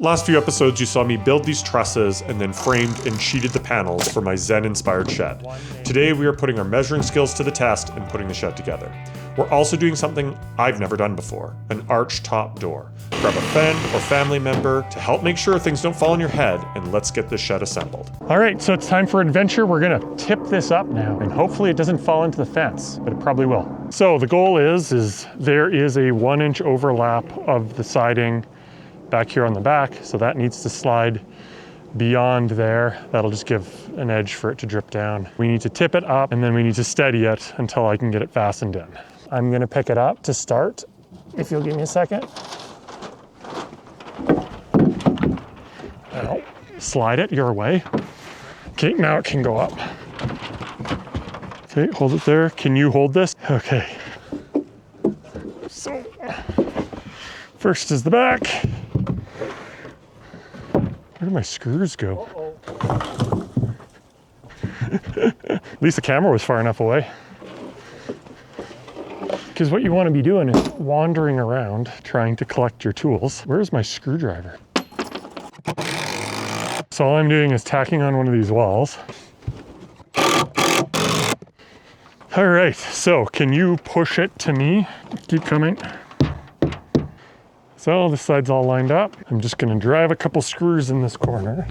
Last few episodes you saw me build these trusses and then framed and sheeted the panels for my Zen-inspired shed. Today we are putting our measuring skills to the test and putting the shed together. We're also doing something I've never done before, an arch top door. Grab a friend or family member to help make sure things don't fall on your head, and let's get this shed assembled. All right, so it's time for adventure. We're gonna tip this up now, and hopefully it doesn't fall into the fence, but it probably will. So the goal is there is a 1-inch overlap of the siding back here on the back, so that needs to slide beyond there. That'll just give an edge for it to drip down. We need to tip it up, and then we need to steady it until I can get it fastened in. I'm gonna pick it up to start, if you'll give me a second. Now, slide it your way. Okay, now it can go up. Okay, hold it there. Can you hold this? Okay. So, first is the back. Where did my screws go? At least the camera was far enough away. Because what you want to be doing is wandering around trying to collect your tools. Where's my screwdriver? So all I'm doing is tacking on one of these walls. All right, so can you push it to me? Keep coming. So this side's all lined up. I'm just gonna drive a couple screws in this corner.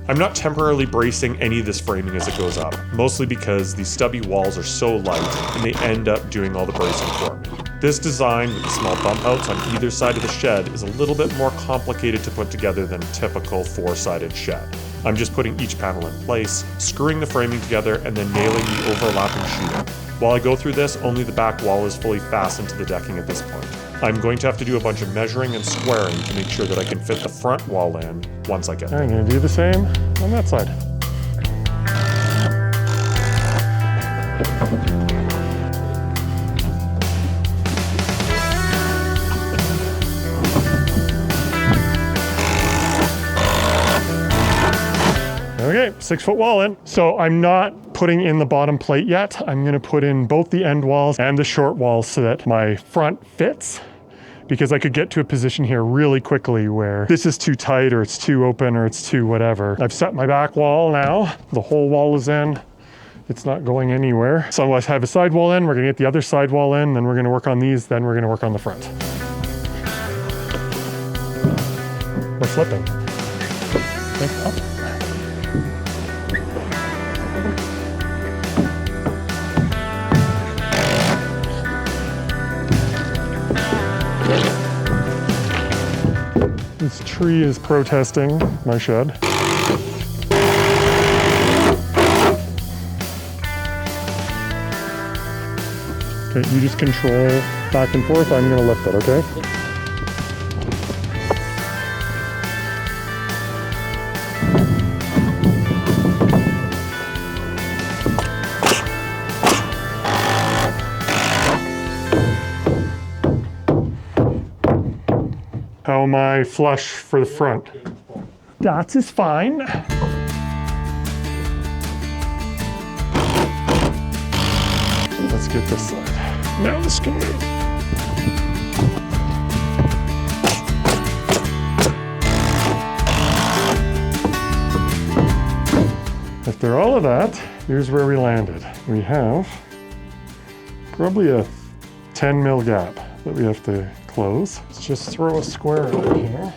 I'm not temporarily bracing any of this framing as it goes up, mostly because these stubby walls are so light and they end up doing all the bracing for me. This design with the small bump outs on either side of the shed is a little bit more complicated to put together than a typical 4-sided shed. I'm just putting each panel in place, screwing the framing together, and then nailing the overlapping sheeting. While I go through this, only the back wall is fully fastened to the decking at this point. I'm going to have to do a bunch of measuring and squaring to make sure that I can fit the front wall in once I get there. I'm gonna do the same on that side. Okay, 6-foot wall in. So I'm not putting in the bottom plate yet. I'm gonna put in both the end walls and the short walls so that my front fits, because I could get to a position here really quickly where this is too tight or it's too open or it's too whatever. I've set my back wall now. The whole wall is in. It's not going anywhere. So I have a side wall in, we're gonna get the other side wall in, then we're gonna work on these, then we're gonna work on the front. We're flipping. Okay, up. This tree is protesting my shed. Okay, you just control back and forth. I'm gonna lift it, okay? How am I flush for the front? That is fine. Let's get this side. Now this can move. After all of that, here's where we landed. We have probably a 10 mil gap that we have to close. Let's just throw a square in here.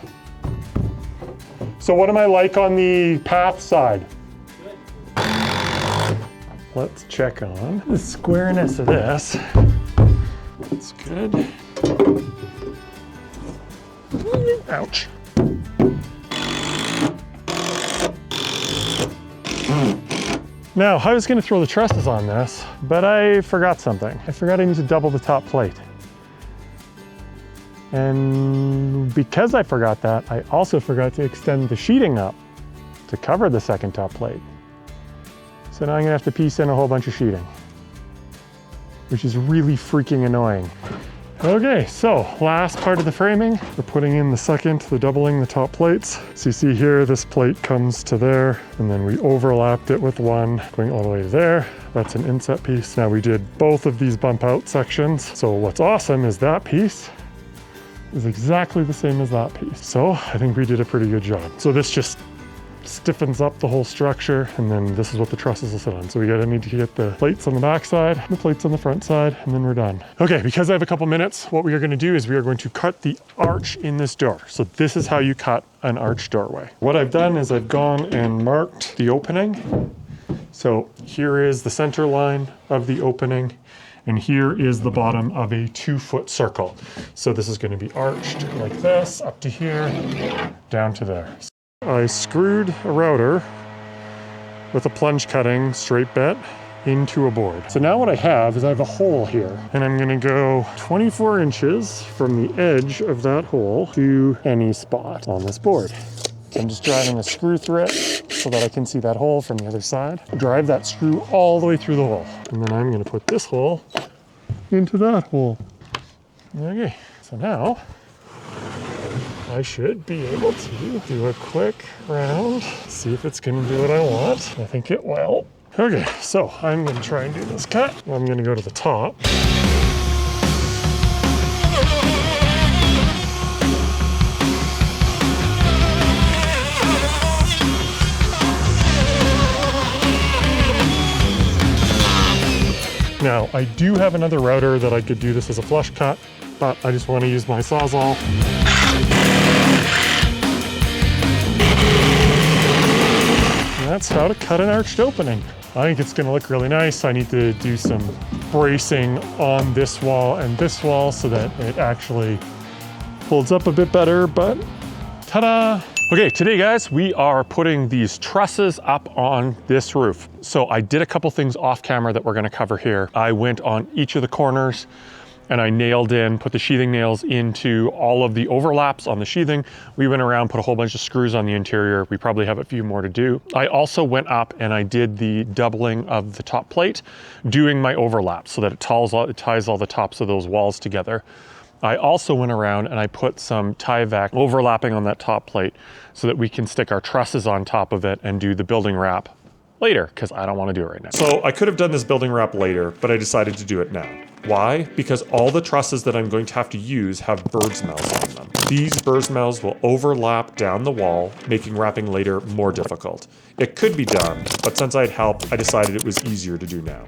So what am I like on the path side? Good. Let's check on the squareness of this. That's good. Ouch. Now, I was gonna throw the trusses on this, but I forgot something. I forgot I need to double the top plate. And because I forgot that, I also forgot to extend the sheeting up to cover the second top plate. So now I'm gonna have to piece in a whole bunch of sheeting, which is really freaking annoying. Okay, so last part of the framing, we're putting in the doubling the top plates. So you see here, this plate comes to there, and then we overlapped it with one going all the way to there. That's an inset piece. Now we did both of these bump out sections. So what's awesome is that piece is exactly the same as that piece. So I think we did a pretty good job. So this just stiffens up the whole structure, and then this is what the trusses will sit on. So we need to get the plates on the back side, the plates on the front side, and then we're done. Okay, because I have a couple minutes, what we are gonna do is we are going to cut the arch in this door. So this is how you cut an arch doorway. What I've done is I've gone and marked the opening. So here is the center line of the opening, and here is the bottom of a 2-foot circle. So this is gonna be arched like this, up to here, down to there. I screwed a router with a plunge cutting straight bit into a board. So now what I have is I have a hole here, and I'm gonna go 24 inches from the edge of that hole to any spot on this board. So I'm just driving a screw through it so that I can see that hole from the other side. Drive that screw all the way through the hole. And then I'm gonna put this hole into that hole. Okay, so now I should be able to do a quick round, see if it's gonna do what I want. I think it will. Okay, so I'm gonna try and do this cut. I'm gonna go to the top. Now, I do have another router that I could do this as a flush cut, but I just wanna use my Sawzall. That's how to cut an arched opening. I think it's gonna look really nice. I need to do some bracing on this wall and this wall so that it actually holds up a bit better, but ta-da! Okay, today guys, we are putting these trusses up on this roof. So I did a couple things off camera that we're gonna cover here. I went on each of the corners and I put the sheathing nails into all of the overlaps on the sheathing. We went around, put a whole bunch of screws on the interior. We probably have a few more to do. I also went up and I did the doubling of the top plate, doing my overlaps so that it ties all the tops of those walls together. I also went around and I put some Tyvek overlapping on that top plate so that we can stick our trusses on top of it and do the building wrap later, because I don't want to do it right now. So I could have done this building wrap later, but I decided to do it now. Why? Because all the trusses that I'm going to have to use have bird's mouths on them. These bird's mouths will overlap down the wall, making wrapping later more difficult. It could be done, but since I had help, I decided it was easier to do now.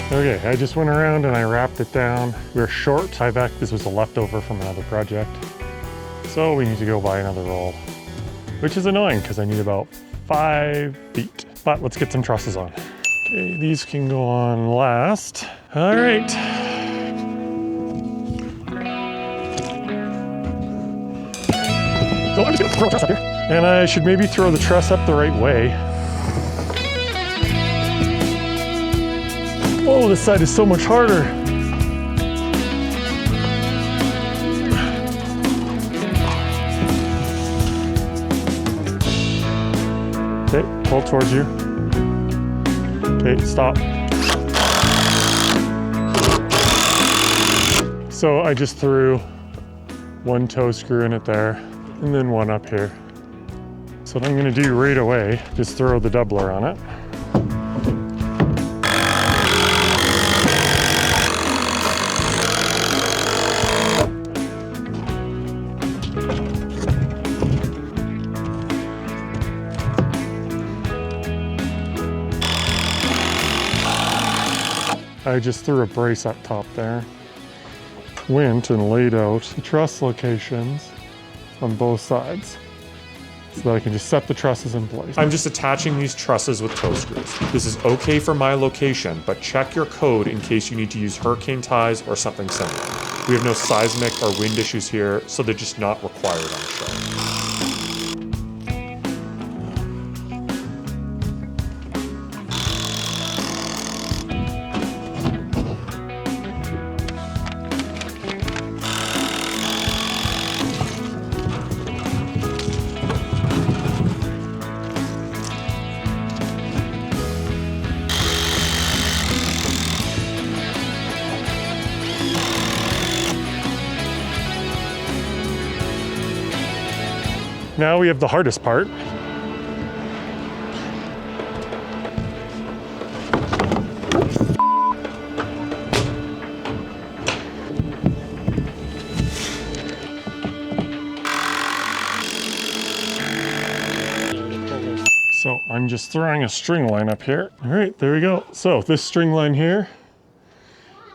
Okay, I just went around and I wrapped it down. We're short Tyvek. This was a leftover from another project. So we need to go buy another roll, which is annoying because I need about 5 feet. But let's get some trusses on. Okay, these can go on last. All right. So I'm just gonna throw a truss up here. And I should maybe throw the truss up the right way. Oh, this side is so much harder. Okay, pull towards you. Okay, stop. So I just threw one toe screw in it there, and then one up here. So what I'm gonna do right away, just throw the doubler on it. I just threw a brace up top there. Went and laid out the truss locations on both sides so that I can just set the trusses in place. I'm just attaching these trusses with toe screws. This is okay for my location, but check your code in case you need to use hurricane ties or something similar. We have no seismic or wind issues here, so they're just not required on the show. now we have the hardest part. So I'm just throwing a string line up here. All right, there we go. So this string line here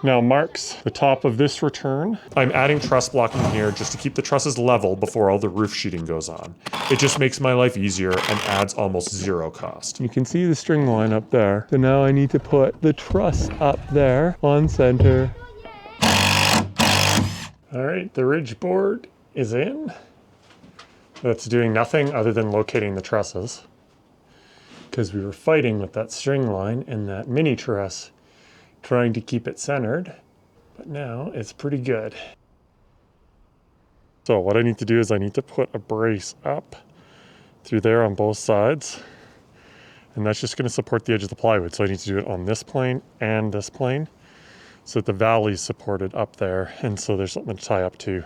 now marks the top of this return. I'm adding truss blocking here just to keep the trusses level before all the roof sheeting goes on. It just makes my life easier and adds almost zero cost. You can see the string line up there. So now I need to put the truss up there on center. All right, the ridge board is in. That's doing nothing other than locating the trusses, because we were fighting with that string line and that mini truss, trying to keep it centered, but now it's pretty good. So what I need to do is I need to put a brace up through there on both sides, and that's just going to support the edge of the plywood. So I need to do it on this plane and this plane so that the valley's supported up there, and so there's something to tie up to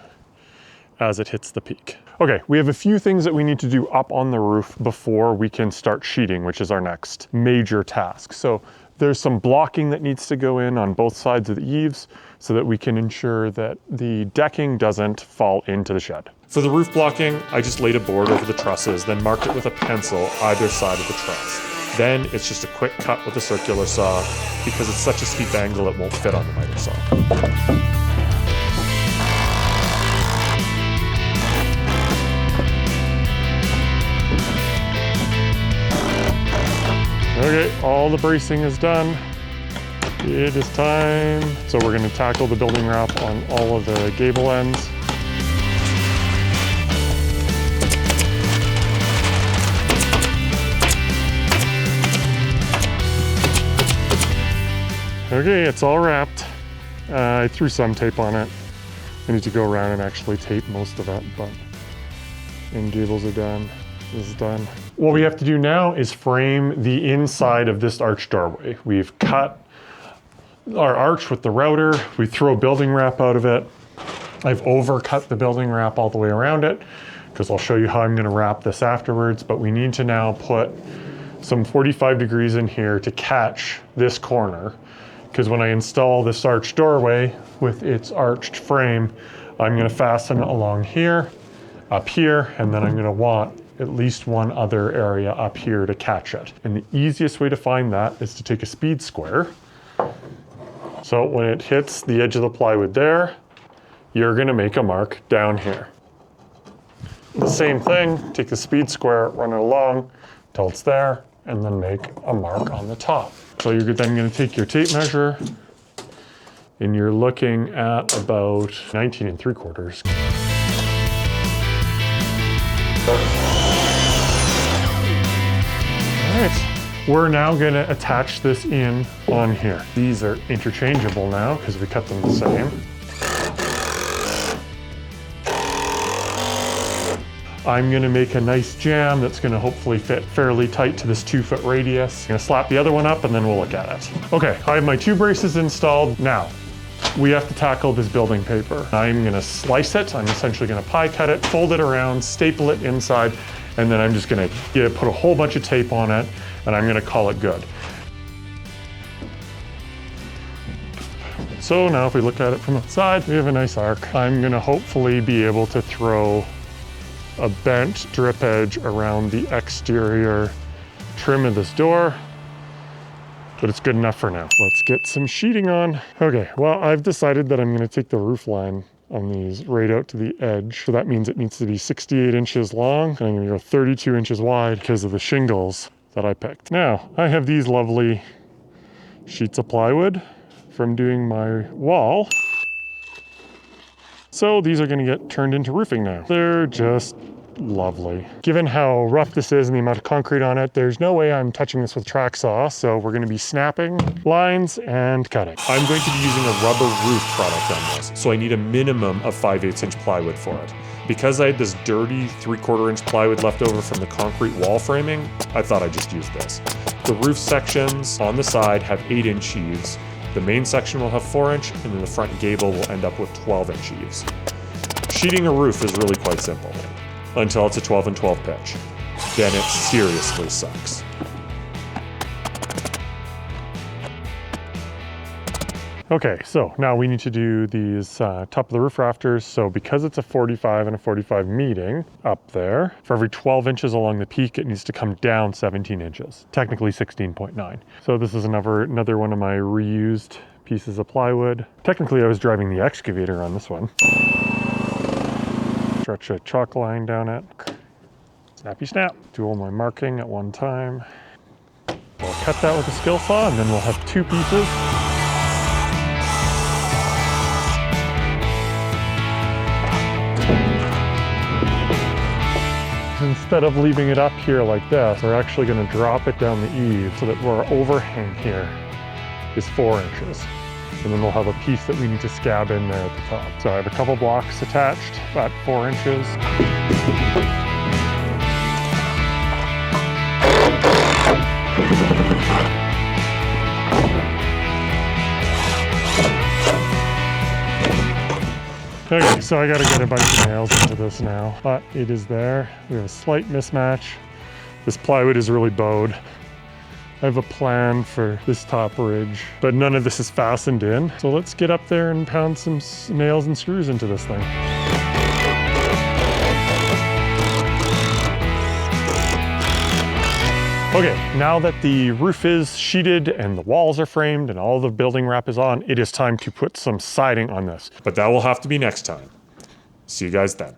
as it hits the peak. Okay, we have a few things that we need to do up on the roof before we can start sheeting, which is our next major task. So there's some blocking that needs to go in on both sides of the eaves so that we can ensure that the decking doesn't fall into the shed. For the roof blocking, I just laid a board over the trusses, then marked it with a pencil either side of the truss. Then it's just a quick cut with a circular saw. Because it's such a steep angle, it won't fit on the miter saw. Okay, all the bracing is done. It is time. So we're gonna tackle the building wrap on all of the gable ends. Okay, it's all wrapped. I threw some tape on it. I need to go around and actually tape most of it, but end gables are done. This is done. What we have to do now is frame the inside of this arch doorway. We've cut our arch with the router. We throw building wrap out of it. I've overcut the building wrap all the way around it because I'll show you how I'm going to wrap this afterwards, but we need to now put some 45 degrees in here to catch this corner, because when I install this arch doorway with its arched frame, I'm going to fasten it along here, up here, and then I'm going to want at least one other area up here to catch it. And the easiest way to find that is to take a speed square. So when it hits the edge of the plywood there, you're gonna make a mark down here. The same thing, take the speed square, run it along till it's there, and then make a mark on the top. So you're then gonna take your tape measure, and you're looking at about 19 3/4. All right, we're now gonna attach this in on here. These are interchangeable now because we cut them the same. I'm gonna make a nice jam that's gonna hopefully fit fairly tight to this 2-foot radius. I'm gonna slap the other one up and then we'll look at it. Okay, I have my 2 braces installed. Now, we have to tackle this building paper. I'm gonna slice it. I'm essentially gonna pie cut it, fold it around, staple it inside, and then I'm just gonna put a whole bunch of tape on it, and I'm gonna call it good. So now if we look at it from outside, we have a nice arc. I'm gonna hopefully be able to throw a bent drip edge around the exterior trim of this door, but it's good enough for now. Let's get some sheeting on. Okay, well, I've decided that I'm gonna take the roof line on these right out to the edge. So that means it needs to be 68 inches long, and I'm gonna go 32 inches wide because of the shingles that I picked. Now, I have these lovely sheets of plywood from doing my wall. So these are gonna get turned into roofing now. They're just lovely. Given how rough this is and the amount of concrete on it, there's no way I'm touching this with track saw, so we're gonna be snapping lines and cutting. I'm going to be using a rubber roof product on this, so I need a minimum of 5/8 inch plywood for it. Because I had this dirty 3/4 inch plywood left over from the concrete wall framing, I thought I'd just use this. The roof sections on the side have 8-inch eaves. The main section will have 4-inch, and then the front gable will end up with 12-inch eaves. Sheeting a roof is really quite simple. until it's a 12 and 12 pitch. Then it seriously sucks. Okay, so now we need to do these top of the roof rafters. So because it's a 45 and a 45 meeting up there, for every 12 inches along the peak, it needs to come down 17 inches, technically 16.9. So this is another one of my reused pieces of plywood. Technically, I was driving the excavator on this one. Stretch a chalk line down it. Snappy snap. Do all my marking at one time. We'll cut that with a skill saw, and then we'll have two pieces. Instead of leaving it up here like this, we're actually going to drop it down the eave so that our overhang here is 4 inches. And then we'll have a piece that we need to scab in there at the top. So I have a couple blocks attached at 4 inches. Okay, so I gotta get a bunch of nails into this now, but it is there. We have a slight mismatch. This plywood is really bowed. I have a plan for this top ridge, but none of this is fastened in. So let's get up there and pound some nails and screws into this thing. Okay, now that the roof is sheeted and the walls are framed and all the building wrap is on, it is time to put some siding on this. But that will have to be next time. See you guys then.